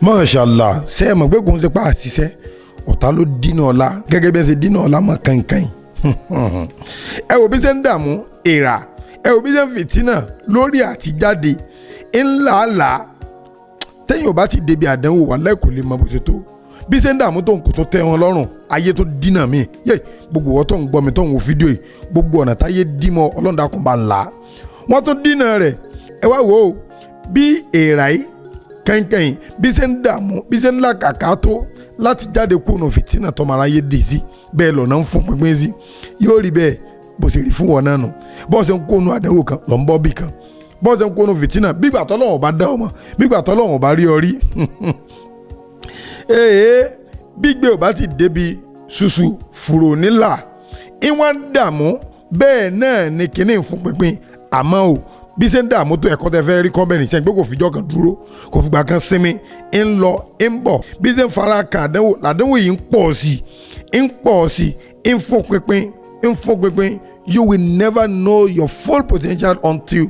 Mashallah ṣe é mọ̀ pé kò ń ṣe pa àṣìṣe ọ̀tá ló dínà ọ̀la gẹ́gẹ́ bí ẹ ṣe dínà ọ̀la mọ̀ kankan ẹ wò bí ṣe ń dààmú èèrà ẹ wò bí ṣe ń fìtínà lórí àtijáde ńláńlá tẹ́yìn ò bá ti débi àdánwò wà lẹ́kọ̀ọ́ lè mọ bó ṣe tó bí ṣe ń dààmú tó ń kò tó tẹ́ wọn lọ́rùn ayé tó dínà mí yé gbogbo wọn tó ń gbọ́ mi tó ń wo fídíò yìí gbogbo ọ̀nà táyé dímọ̀ ọlọ́dàkùn bá ń là wọ́n tó dínà rẹ̀ ẹ wá wò ó bí èèrà yìí kẹ́ńkẹ́yìn bí ṣe ń dààmú bí ṣe ń làkàkà tó láti jáde kúrò fìtínà tọmọ aráyé dè sí bẹ́ẹ̀ lọ́nà ń fún pínpín sí yóò rí bẹ́ẹ̀ bó ṣe rí fún wọn náà nù bọ́ọ̀ ṣe ń kónú àdánwò kan lọ́ ń bọ́ bì kan bọ́ọ̀ ṣe ń kónú fìtínà bígbà tọ́lọ́wọ̀n bá dá ọmọ bígbà tọ́lọ́wọ̀n bá rí ọ rí gbígbé ò bá ti débi ṣuṣu fùrò nílà ìwọ̀n dààmú bẹ́ẹ̀ náà ni kínní ń fún pínpín àmọ́ o bí ṣe ń dààmú tó ẹ̀kọ́ tẹ fẹ́ rí kọ́mẹ́nì sẹ́yìn pé kò fìjọ́ kan dúró kò fìgbà kan sinmi ń lọ ń bọ̀ bí ṣe ń fara kan àdánwò làdánwò yìí ń pọ̀ sí ń fún pínpín you will never know your full potential until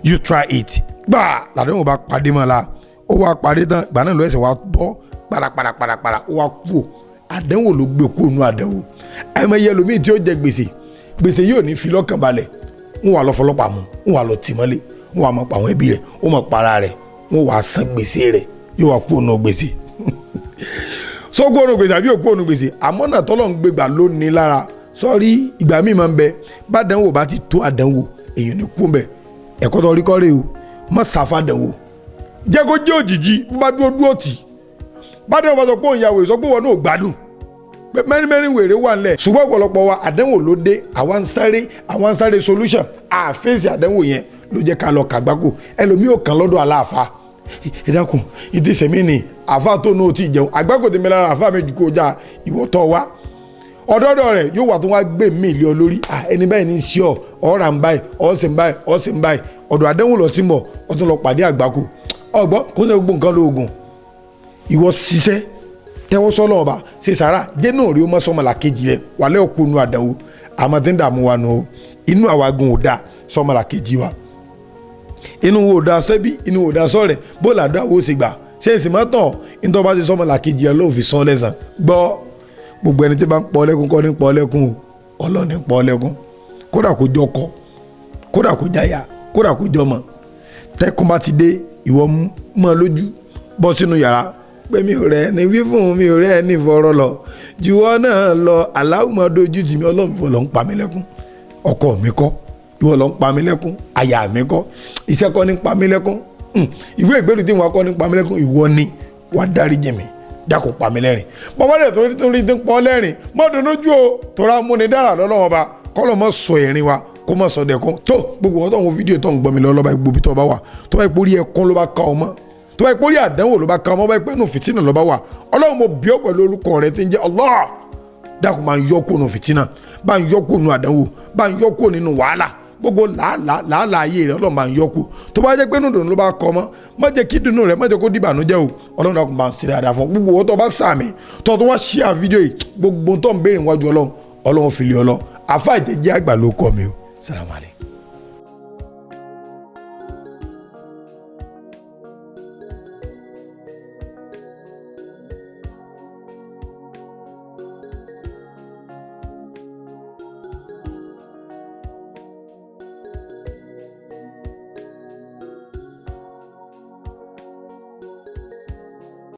you try it gbà làdánwò bá pàdé mọ́ la ó wá pàdé tán ìgbà náà ló ẹsẹ̀ wá bọ́ parapara ó wá kú àdánwò ló gbé kú ònú àdánwò àmọ́ iye ẹlòmíì tí ó jẹ gbèsè yóò ní fi lọ́kàn balẹ̀ wọ́n wà lọ fọlọ́pàá mú wọ́n wà lọ tìmọ́lé wọ́n wà mọ̀ pa àwọn ẹbí rẹ̀ wọ́n mọ̀ para rẹ̀ wọ́n wà san gbèsè rẹ̀ yóò wá kú ònú gbèsè sọ́kú ònú gbèsè àbí òkú ònú gbèsè àmọ́ náà tọ́lọ́ ń gbégbà lónìí lára sọ́ọ́rí ìgbà míì máa ń bẹ bá dánwò bá ti tó àdánwò èèyàn ní kú mbẹ ẹ̀kọ́ tó rí kọ́rẹ́ o má sàfà dánwò jẹ́ kó jẹ́ òjijì bá dúró tì bá dánwò bá sọ pé òun yà wèrè sọ pé wọn náà gbádùn mẹ́rin wèrè wà nílẹ̀ ṣùgbọ́n ọ̀pọ̀lọpọ̀ wa àdánwò ló dé àwọn ń sáré solution àfẹ́sì àdánwò yẹn ló jẹ́ ká lọ kàgbákò ẹlòmíì ò kàn lọ́dọ̀ aláàfáà ẹ dákun ìdí sẹ́mi ni àfáà tó náà ti jẹun àgbákò tèmi lára àfáà méjì kó já ìwọ́tọ̀ wa ọ̀dọ́dọ̀ rẹ̀ yóò wà tó wá gbé mílí ọ lórí ẹni báyìí ní sí ọ ọ̀rà ń báyìí ọ̀sìn báyìí ọ̀dọ̀ àdánwò lọ sí mọ̀ ọ̀tún lọ pàdé àgbákò ọ̀gbọ́n kó sẹ́ gbogbo nǹkan lóògùn ìwọ ṣiṣẹ́ tẹ́wọ́ sọ́lọ́ ọba ṣe sàrà dénú rí o mọ́ sọmọlá kejì rẹ̀ wàlẹ́ òkú nu àdánwò àmọ́ tí ń dààmú wa nù inú àwa gun ò da sọmọlá kejì wa inú wo ò da sẹ́bí inú ò da sọ́rẹ̀ bó làdá wo ṣe gbà ṣe èsì mọ́tọ̀ nítorí bá ti sọmọlá kejì rẹ̀ lóò fi sán lẹ́sàn gbọ́ gbogbo ẹni tí bá ń pọ̀ lẹ́kún kọ́ ní pọ̀ lẹ́kún o ọlọ́ọ̀ni pọ̀ lẹ́kún kódà kó jọkọ kódà kó jáyà kódà kó jọmọ tẹ́kùn bá ti dé ìwọ mọ́ lójú bọ́ sínú yàrá pé mi ò rẹ̀ ní wí fún mi ò rẹ̀ ní ìfọ̀rọ̀ lọ jùwọ́ náà lọ aláwùmọ́ dojú tì mí ọlọ́run ìwọ ló ń pa mí lẹ́kún ọkọ mi kọ́ ìwọ ló ń pa mí lẹ́kún aya mi kọ́ iṣẹ́ kọ́ ní pa mí lẹ́kún ìwé ìgbèrú tí wọn kọ́ ní pa mí lẹ́kún ìwọ ni wàá dáríjì mi dákun pa mí lẹ́rìn bàbá rẹ̀ tó rí pọ́ lẹ́rìn mọ́dún lójú o tóra múni dára lọ́lọ́wọ́ bá kọ́lọ́ mọ́ sọ ẹ̀rín wa kó mọ́ sọ dẹ̀kun tó gbogbo wọn tó ń wo fídíò tó ń gbọ́ mi lọ́lọ́ bá gbòbí tó bá wà tó bá ìpórí ẹ̀kún ló bá ká ọmọ tó bá ìpórí àdánwò ló bá ká ọmọ bá ìpẹ́nu fìtínà ló bá wà ọlọ́run mo bí ọ pẹ̀lú orúkọ rẹ tí ń jẹ́ Allah dákun máa ń yọ kó nu fìtínà bá ń yọ kó nu àdánwò bá ń yọ kó nínú wàhálà gbogbo làálàá ayé rẹ ọlọ́run máa ń yọ kó tó bá jẹ́ pé nùdùn ló bá kọ ọmọ má jẹ́ kí dùnú rẹ má jẹ́ kó dìbànújẹ́ o ọlọ́run náà kò máa ń ṣe dáadáa fún gbogbo wọn tó bá sàmì tó wá ṣíà fídíò yìí gbogbo tó ń béèrè wájú ọlọ́run fi lé ọlọ́ àfáà ìtẹ́jẹ́ àgbà ló kọ́ mi o. Salaam alaikum.